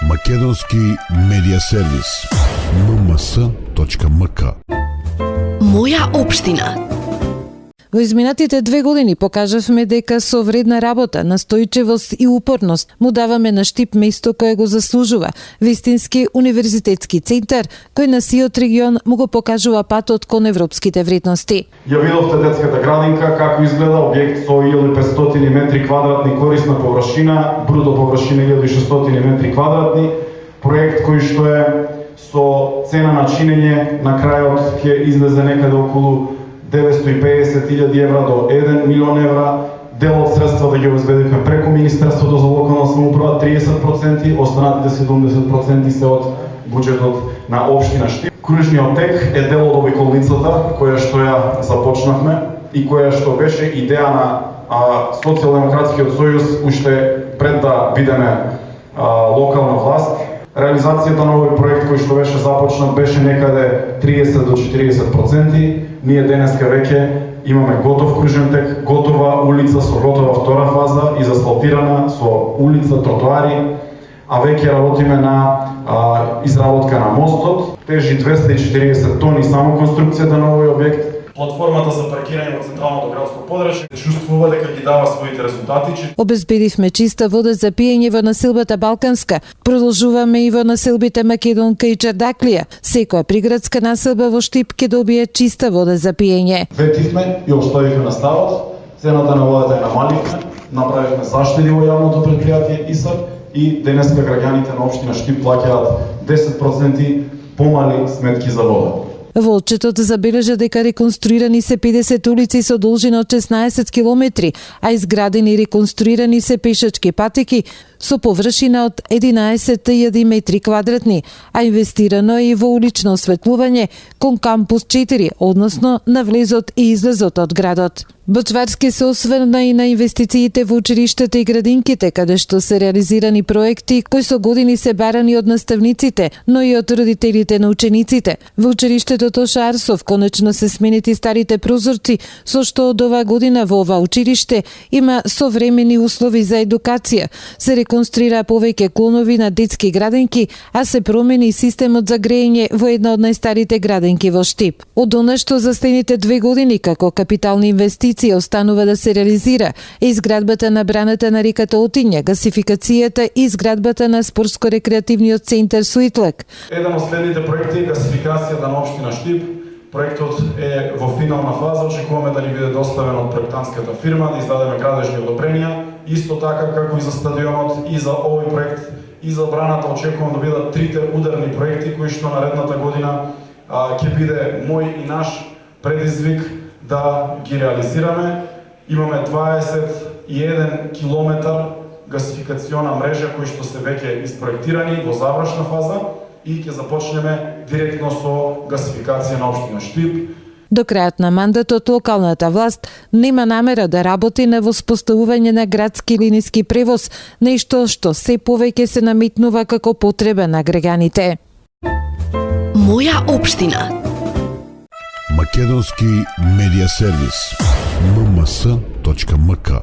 Македонски медиа сервис. mms.mk. Моја општина. Во изминатите 2 години покажавме дека со вредна работа, настојчивост и упорност му даваме на Штип место кое го заслужува. Вистински универзитетски центар, кој на сиот регион му го покажува патот кон европските вредности. Ја видовте детската градинка, како изгледа објект со 1500 метри квадратни корисна површина, бруто површина 1600 метри квадратни, проект кој што е со цена на чинење на крајот ќе излезе некаде околу 950.000 евра до 1 милион евра. Дел од средства да ги обезбедивме преку Министерството за локална самоуправа 30%, останатите 70% се од буџетот на општина Штип. Кружниот тек е дел од обиколницата која што ја започнавме и која што беше идеја на Социјалдемократскиот сојуз уште пред да бидеме локална власт. Реализацијата на овој проект кој што беше започнат беше некаде 30 до 40%. Ние денеска веќе имаме готов кружен тек, готова улица со готова втора фаза, изасфалтирана со улица, тротоари, а веќе работиме на изработка на мостот. Тежи 240 тони само конструкцијата на овој објект. Платформата за паркирање во централното градско подрачје чувствува дека ги дава своите резултати. Обезбедивме чиста вода за пиење во населбата Балканска. Продолжуваме и во населбите Македонка и Чардаклија. Секоја приградска населба во Штип ќе добие чиста вода за пиење. Ветивме и оставивме на ставот. Цената на водата ја намаливме, направивме заштеди во јавното претпријатие ИСАП и денеска граѓаните на општина Штип плаќаат 10% помали сметки за вода. Во отчетот забележа дека реконструирани се 50 улици со должина од 16 километри, а изградени и реконструирани се пешачки патеки со површина од 11.000 метри квадратни, а инвестирано е и во улично осветлување кон кампус 4, односно на влезот и излезот од градот. Бочварски се осврна и на инвестициите во училиштата и градинките, каде што се реализирани проекти кои со години се барани од наставниците, но и од родителите на учениците. Во училиштето Тоша Арсов конечно се сменети старите прозорци, со што од оваа година во ова училиште има современи услови за едукација. Се реконструира повеќе клонови на детски градинки, а се промени системот за грејење во една од најстарите градинки во Штип. Од она што за следните 2 години како капитални инвестиции останува да се реализира е изградбата на браната на реката Отиња, гасификацијата и изградбата на спортско-рекреативниот центар Суитлак. Еден од следните проекти е гасификацијата на општина Штип. Проектот е во финална фаза, очекуваме да ни биде доставен од проектантската фирма, да издадеме градежни одобренија, исто така како и за стадионот и за овој проект и за браната очекувам да бидат трите ударни проекти кои што наредната година ќе биде мој и наш предизвик да ги реализираме. Имаме 21 километар гасификациона мрежа кои што се веќе испроектирани во завршна фаза и ќе започнеме директно со гасификација на општина Штип. До крајот на мандатот локалната власт нема намера да работи на воспоставување на градски линиски превоз, нешто што се повеќе се наметнува како потреба на граѓаните. Моја општина. Македонски медиа сервис. mms.mk.